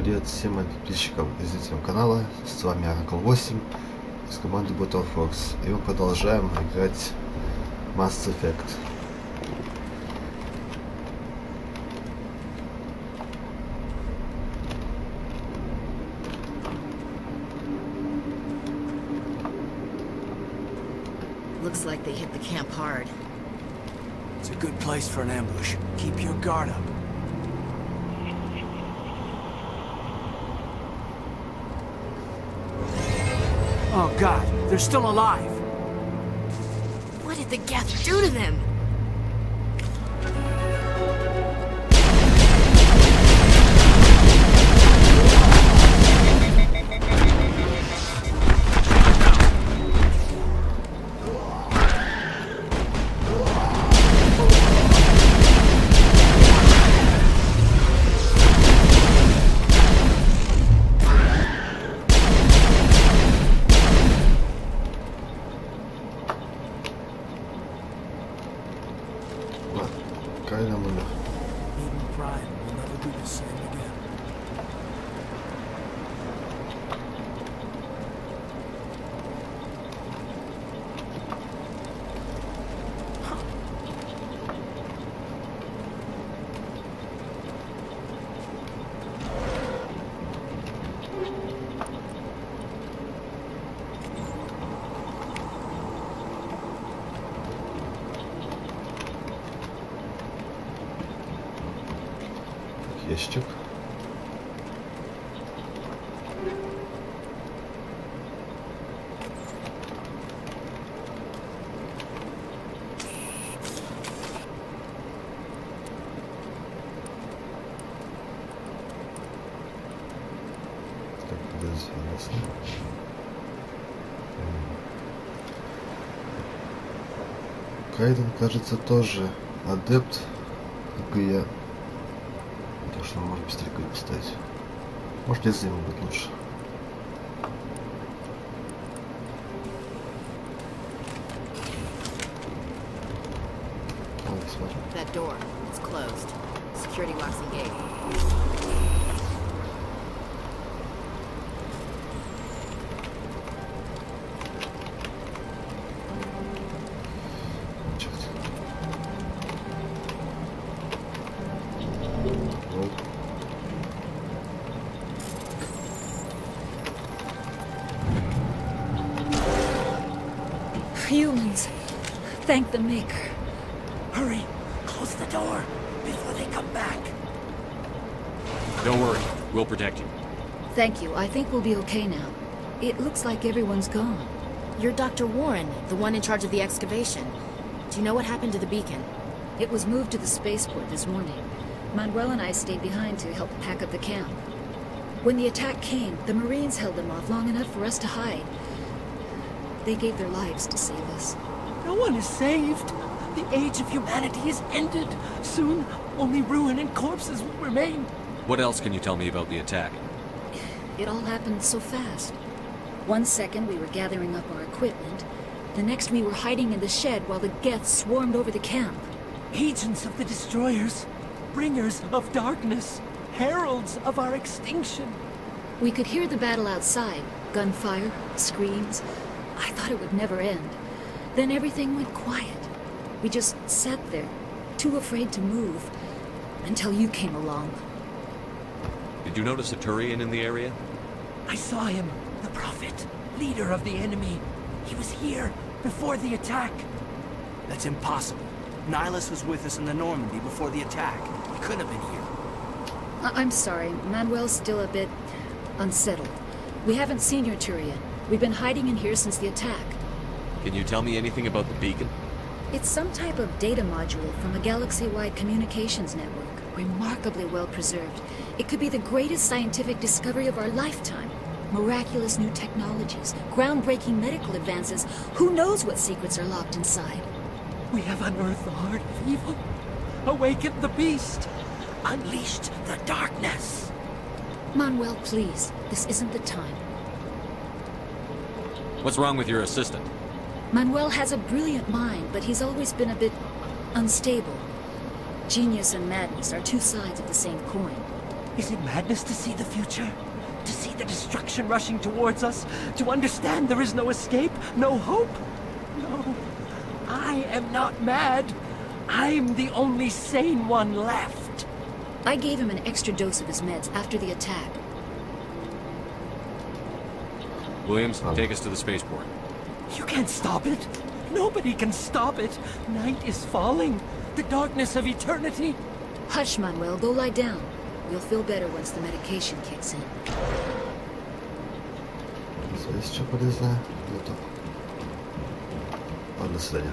Привет всем подписчикам и зрителям канала, с вами Oracle 8 из команды Fox, и мы продолжаем играть Mass Effect. Looks like they hit the camp hard. It's a good place for an ambush. Keep your guard up. Oh God, they're still alive! What did the Geth do to them? Even pride will never do the same again. Ящик. Так, подозрительно. Кайден, кажется, тоже адепт, как и я. Так что он может пистолет поставить. Может, если ему будет лучше. Ладно, смотрим. That door, it's closed. Security locks the gate. Humans. Thank the Maker. Hurry! Close the door before they come back. Don't worry, we'll protect you. Thank you. I think we'll be okay now. It looks like everyone's gone. You're Dr. Warren, the one in charge of the excavation. Do you know what happened to the beacon? It was moved to the spaceport this morning. Manuel and I stayed behind to help pack up the camp. When the attack came, the Marines held them off long enough for us to hide. They gave their lives to save us. No one is saved. The age of humanity is ended. Soon, only ruin and corpses will remain. What else can you tell me about the attack? It all happened so fast. 1 second we were gathering up our equipment. The next we were hiding in the shed while the Geth swarmed over the camp. Agents of the destroyers, bringers of darkness, heralds of our extinction. We could hear the battle outside. Gunfire, screams. I thought it would never end. Then everything went quiet. We just sat there, too afraid to move, until you came along. Did you notice a Turian in the area? I saw him, the Prophet, leader of the enemy. He was here before the attack. That's impossible. Nihilus was with us in the Normandy before the attack. He couldn't have been here. I'm sorry, Manuel's still a bit unsettled. We haven't seen your Turian. We've been hiding in here since the attack. Can you tell me anything about the beacon? It's some type of data module from a galaxy-wide communications network. Remarkably well preserved. It could be the greatest scientific discovery of our lifetime. Miraculous new technologies, groundbreaking medical advances. Who knows what secrets are locked inside? We have unearthed the heart of evil, awakened the beast, unleashed the darkness. Manuel, please. This isn't the time. What's wrong with your assistant? Manuel has a brilliant mind, but he's always been a bit... unstable. Genius and madness are two sides of the same coin. Is it madness to see the future? To see the destruction rushing towards us? To understand there is no escape? No hope? No. I am not mad. I'm the only sane one left. I gave him an extra dose of his meds after the attack. Williams, take us to the spaceport. You can't stop it. Nobody can stop it. Night is falling. The darkness of eternity. Hush, Manuel, go lie down. You'll feel better once the medication kicks in. Есть что полезное? Нету. Ладно, до свидания.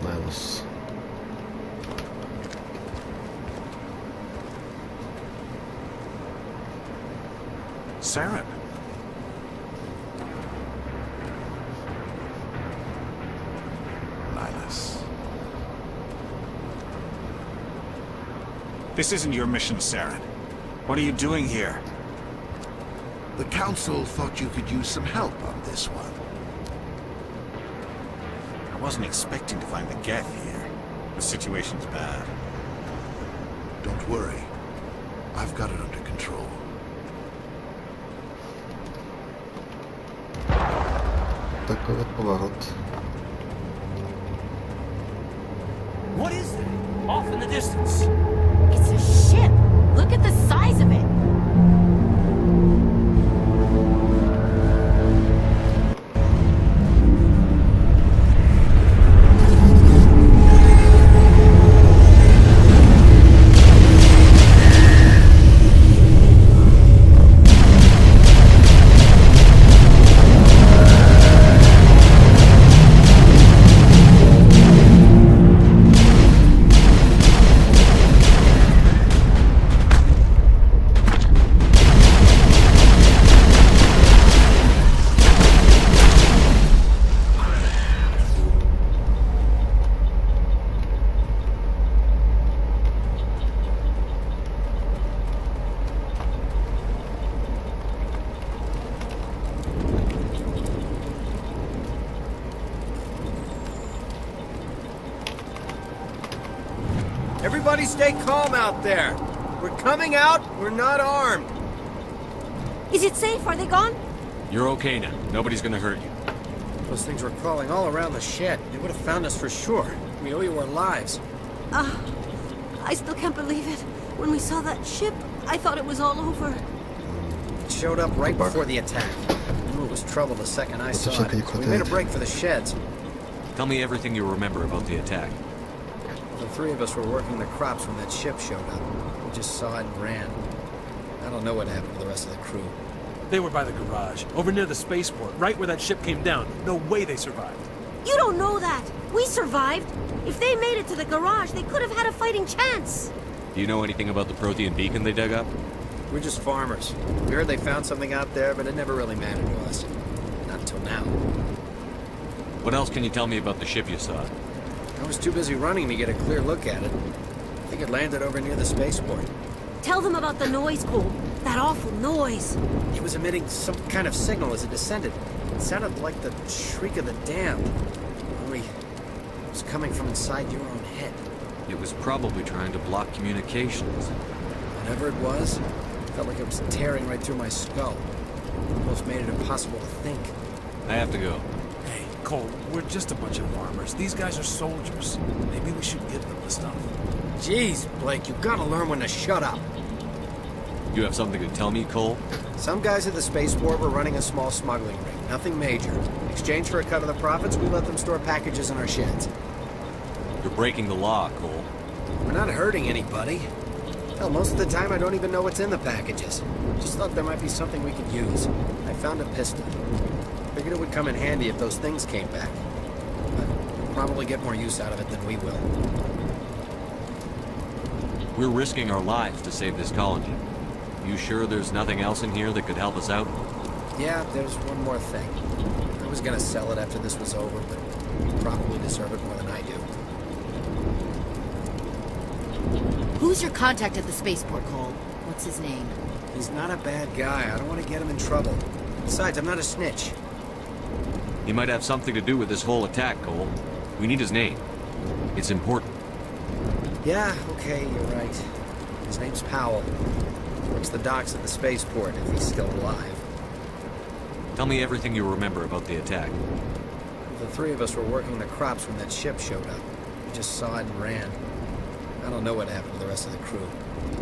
Найлс. Saren. Nihilus. This isn't your mission, Saren. What are you doing here? The Council thought you could use some help on this one. I wasn't expecting to find the Geth here. The situation's bad. Don't worry. I've got it under control. Такой вот поворот. What is that? Off in the distance. It's a ship. Look at the size of it. Everybody stay calm out there. We're coming out. We're not armed. Is it safe? Are they gone? You're okay now. Nobody's gonna hurt you. Those things were crawling all around the shed. They would have found us for sure. We owe you our lives. I still can't believe it. When we saw that ship, I thought it was all over. It showed up right before the attack. I knew it was trouble the second I saw it. So we made a break for the sheds. Tell me everything you remember about the attack. The three of us were working the crops when that ship showed up. We just saw it and ran. I don't know what happened to the rest of the crew. They were by the garage, over near the spaceport, right where that ship came down. No way they survived. You don't know that. We survived. If they made it to the garage, they could have had a fighting chance. Do you know anything about the Prothean beacon they dug up? We're just farmers. We heard they found something out there, but it never really mattered to us. Not until now. What else can you tell me about the ship you saw? I was too busy running to get a clear look at it. I think it landed over near the spaceport. Tell them about the noise, Cole. That awful noise. It was emitting some kind of signal as it descended. It sounded like the shriek of the damned. Only it was coming from inside your own head. It was probably trying to block communications. Whatever it was, it felt like it was tearing right through my skull. Almost made it impossible to think. I have to go. Hey, Cole, we're just a bunch of farmers. These guys are soldiers. Maybe we should give them the stuff. Jeez, Blake, you gotta learn when to shut up. You have something to tell me, Cole? Some guys at the spaceport were running a small smuggling ring. Nothing major. In exchange for a cut of the profits, we let them store packages in our sheds. You're breaking the law, Cole. We're not hurting anybody. Hell, most of the time I don't even know what's in the packages. Just thought there might be something we could use. I found a pistol. Figured it would come in handy if those things came back. But we'll probably get more use out of it than we will. We're risking our lives to save this colony. You sure there's nothing else in here that could help us out? Yeah, there's one more thing. I was gonna sell it after this was over, but you probably deserve it more than I do. Who's your contact at the spaceport, Cole? What's his name? He's not a bad guy. I don't want to get him in trouble. Besides, I'm not a snitch. He might have something to do with this whole attack, Cole. We need his name. It's important. Yeah, okay, you're right. His name's Powell. Works the docks at the spaceport if he's still alive. Tell me everything you remember about the attack. The three of us were working the crops when that ship showed up. We just saw it and ran. I don't know what happened to the rest of the crew.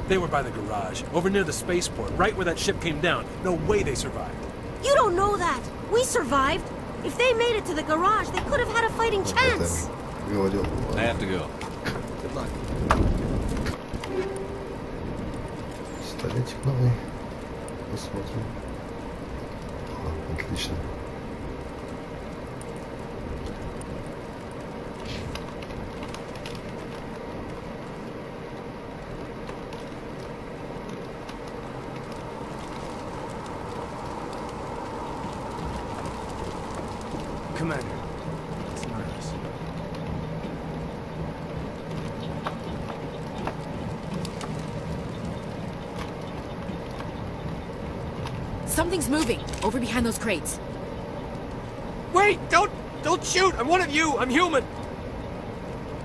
They were by the garage, over near the spaceport, right where that ship came down. No way they survived. You don't know that. We survived. If they made it to the garage, they could have had a fighting chance. Говорил. I have to go. Good luck. Пистолетик новый. Посмотрим. Отлично. Commander, it's Niles. Something's moving over behind those crates. Wait! Don't shoot! I'm one of you! I'm human!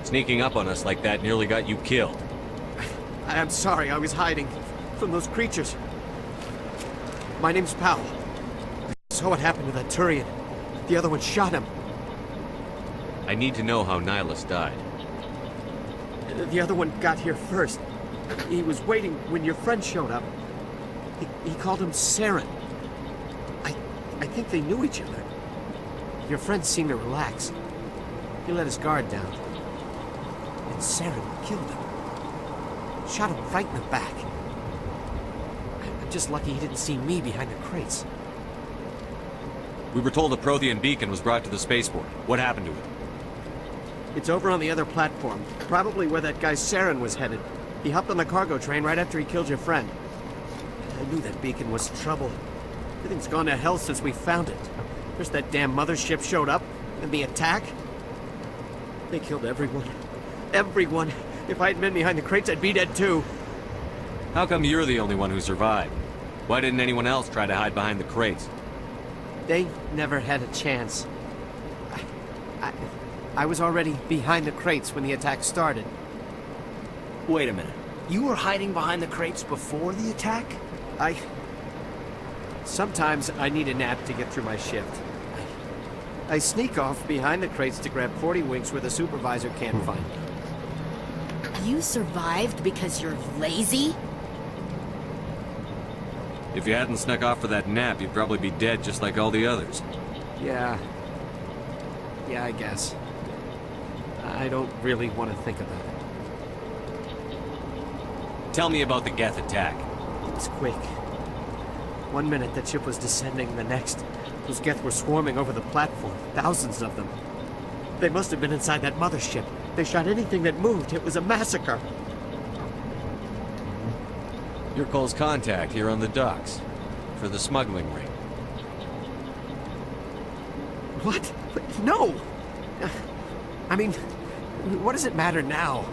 Sneaking up on us like that nearly got you killed. I'm sorry, I was hiding from those creatures. My name's Powell. I saw what happened to that Turian. The other one shot him. I need to know how Nihilus died. The other one got here first. He was waiting when your friend showed up. He called him Saren. I think they knew each other. Your friend seemed to relax. He let his guard down. And Saren killed him. Shot him right in the back. I'm just lucky he didn't see me behind the crates. We were told a Prothean beacon was brought to the spaceport. What happened to it? It's over on the other platform. Probably where that guy Saren was headed. He hopped on the cargo train right after he killed your friend. I knew that beacon was trouble. Everything's gone to hell since we found it. First that damn mothership showed up, and the attack. They killed everyone. Everyone. If I had been behind the crates, I'd be dead too. How come you're the only one who survived? Why didn't anyone else try to hide behind the crates? They never had a chance. I was already behind the crates when the attack started. Wait a minute. You were hiding behind the crates before the attack? Sometimes I need a nap to get through my shift. I sneak off behind the crates to grab 40 winks where the supervisor can't find me. You survived because you're lazy? If you hadn't snuck off for that nap, you'd probably be dead just like all the others. Yeah, I guess. I don't really want to think about it. Tell me about the Geth attack. It was quick. 1 minute that ship was descending, the next, those Geth were swarming over the platform. Thousands of them. They must have been inside that mothership. They shot anything that moved. It was a massacre. You're Cole's contact here on the docks. For the smuggling ring. What? No! I mean, what does it matter now?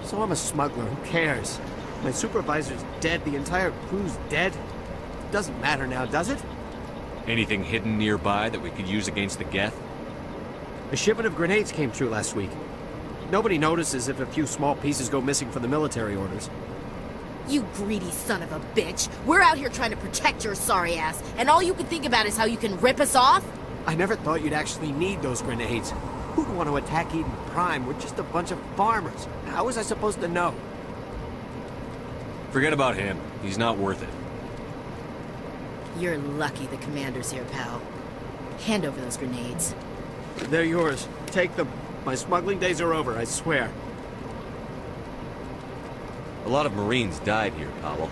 So I'm a smuggler, who cares? My supervisor's dead, the entire crew's dead. Doesn't matter now, does it? Anything hidden nearby that we could use against the Geth? A shipment of grenades came through last week. Nobody notices if a few small pieces go missing from the military orders. You greedy son of a bitch. We're out here trying to protect your sorry ass, and all you can think about is how you can rip us off? I never thought you'd actually need those grenades. Who'd want to attack Eden Prime? We're just a bunch of farmers. How was I supposed to know? Forget about him. He's not worth it. You're lucky the commander's here, pal. Hand over those grenades. They're yours. Take them. My smuggling days are over, I swear. A lot of Marines died here, Powell.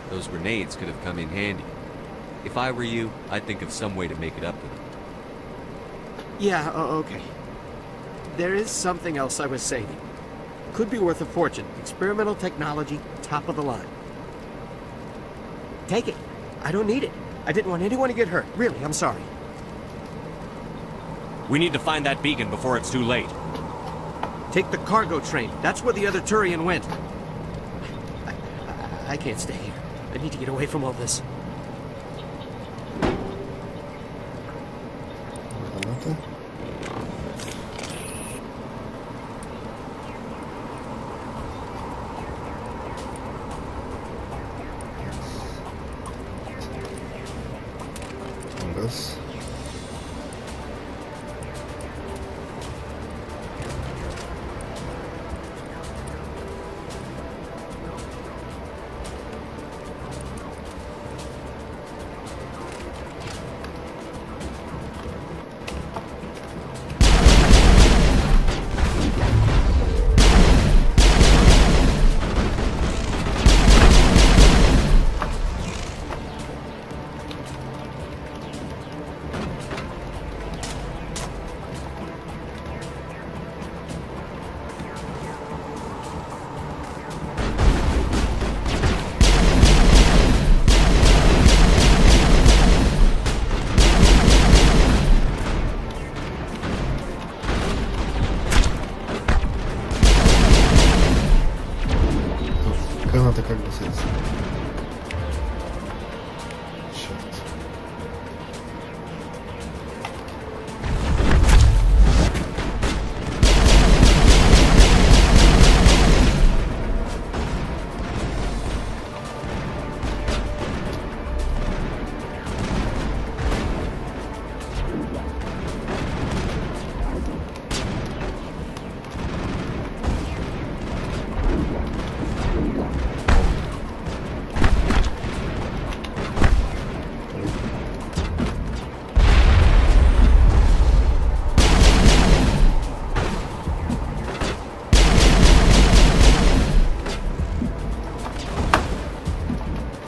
Those grenades could have come in handy. If I were you, I'd think of some way to make it up to them. Yeah, okay. There is something else I was saving. Could be worth a fortune. Experimental technology, top of the line. Take it. I don't need it. I didn't want anyone to get hurt. Really, I'm sorry. We need to find that beacon before it's too late. Take the cargo train. That's where the other Turian went. I can't stay here. I need to get away from all this. как бы садиться? Черт.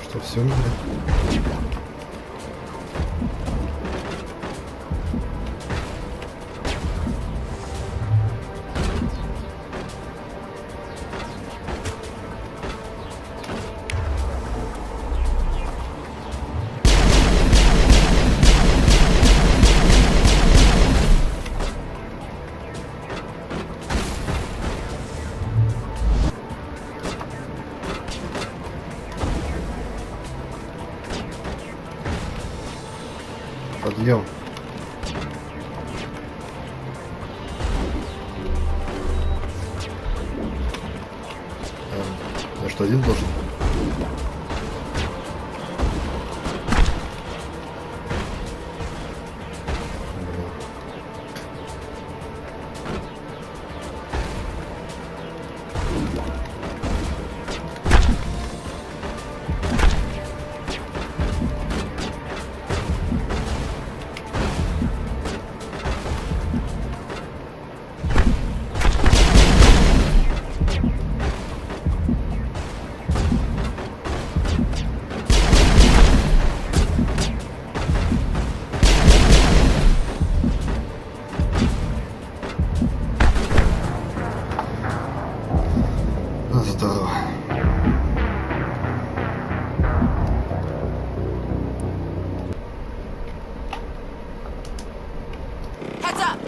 Что, все, не Подъем. Я что, один должен? Здорово. Heads up!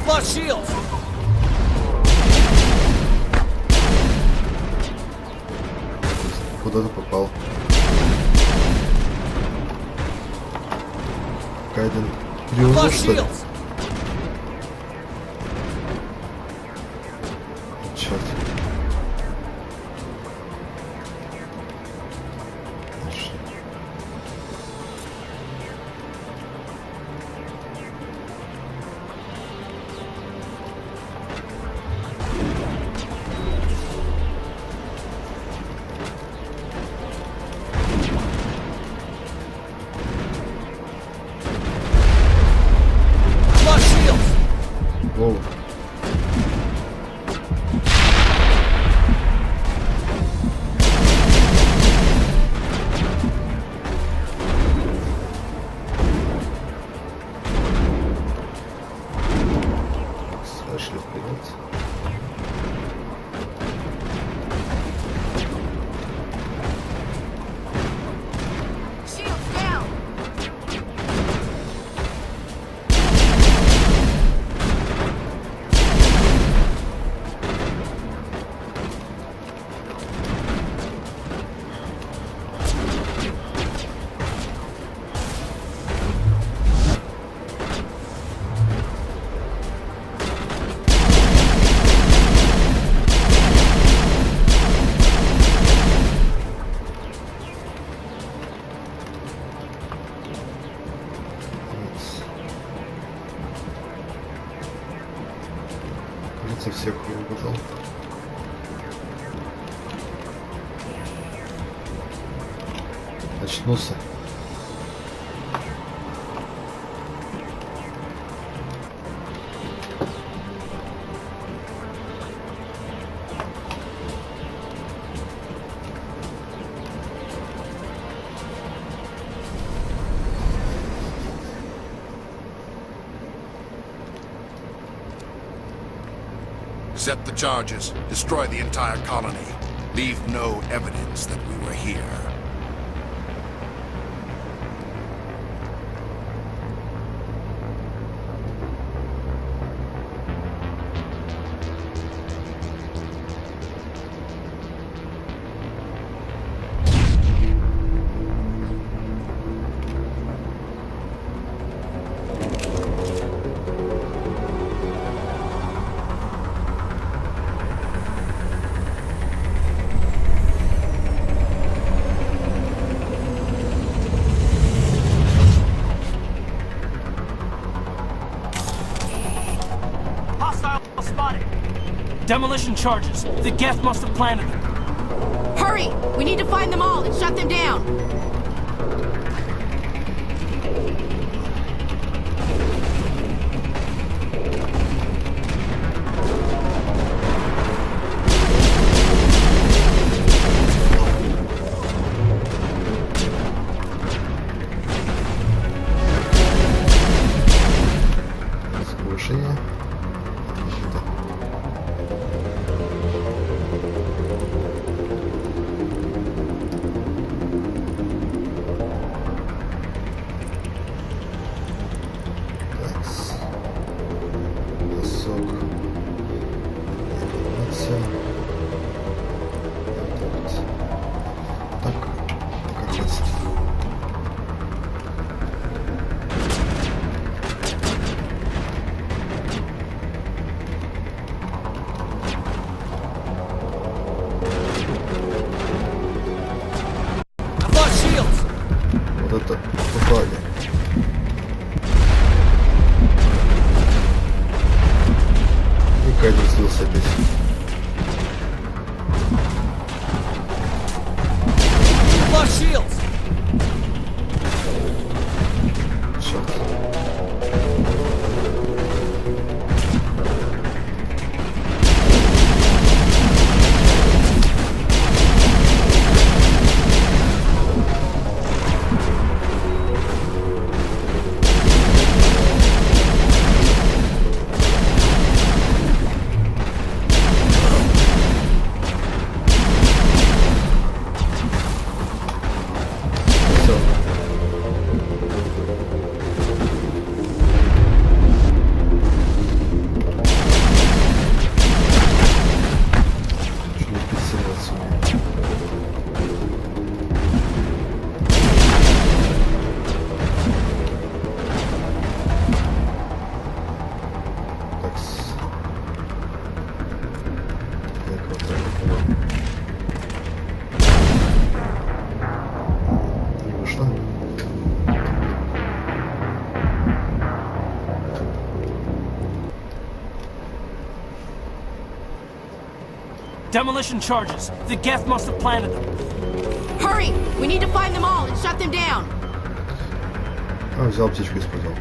Lost shields! Куда ты попал? Кайден переложил, Lost что ли? shields! Черт. Хорошо. Lost shields! Воу. Сошли вперед. Shields down! Кажется, всех убежал. Очнулся. Accept the charges. Destroy the entire colony. Leave no evidence that we were here. Demolition charges. The Geth must have planted them. Hurry! We need to find them all and shut them down. Повышение. Это попали. И Кайден слился опять. Черт. Demolition charges. The Geth must have planted them. Hurry! We need to find them all and shut them down. А, взял птичку и использовал.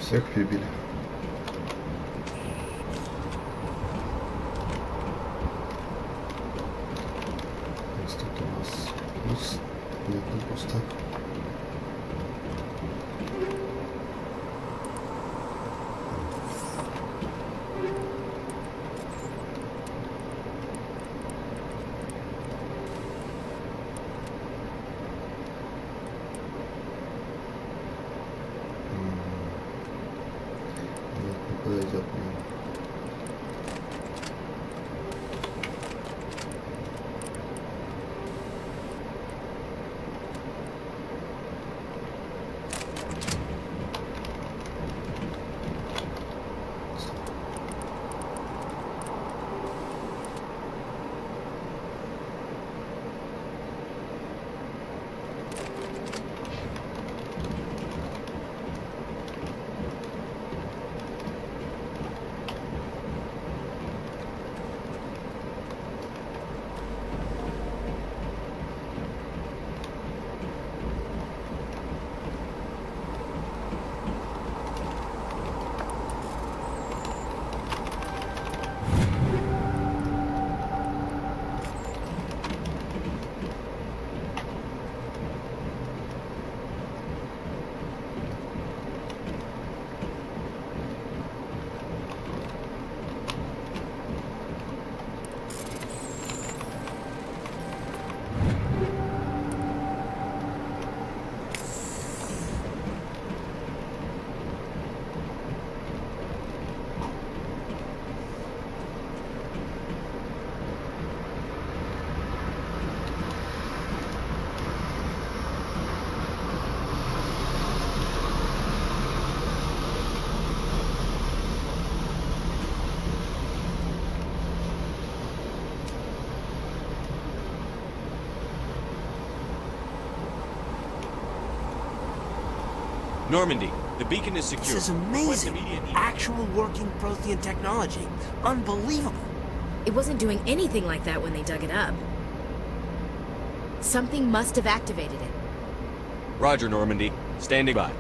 Всех прибили. Тут у нас плюс. Нет, не пусто. Нет, не подойдет мне. Normandy, the beacon is secure. This is Request amazing. immediate evac. Actual working Prothean technology. Unbelievable. It wasn't doing anything like that when they dug it up. Something must have activated it. Roger, Normandy. Standing by.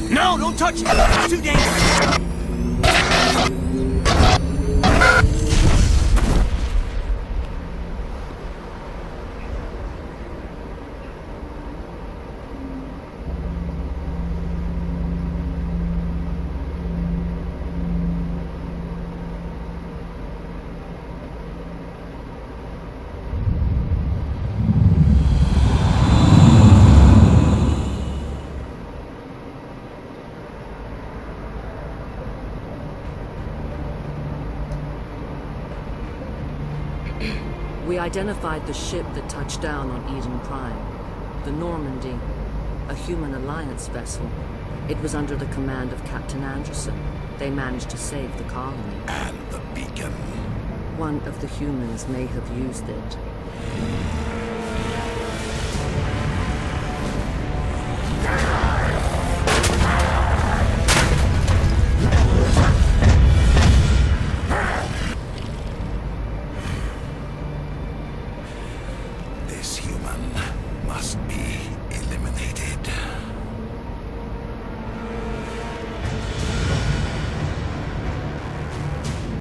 No, don't touch it! It's too dangerous! We identified the ship that touched down on Eden Prime. The Normandy, a human alliance vessel. It was under the command of Captain Anderson. They managed to save the colony. And the beacon. One of the humans may have used it. This human must be eliminated.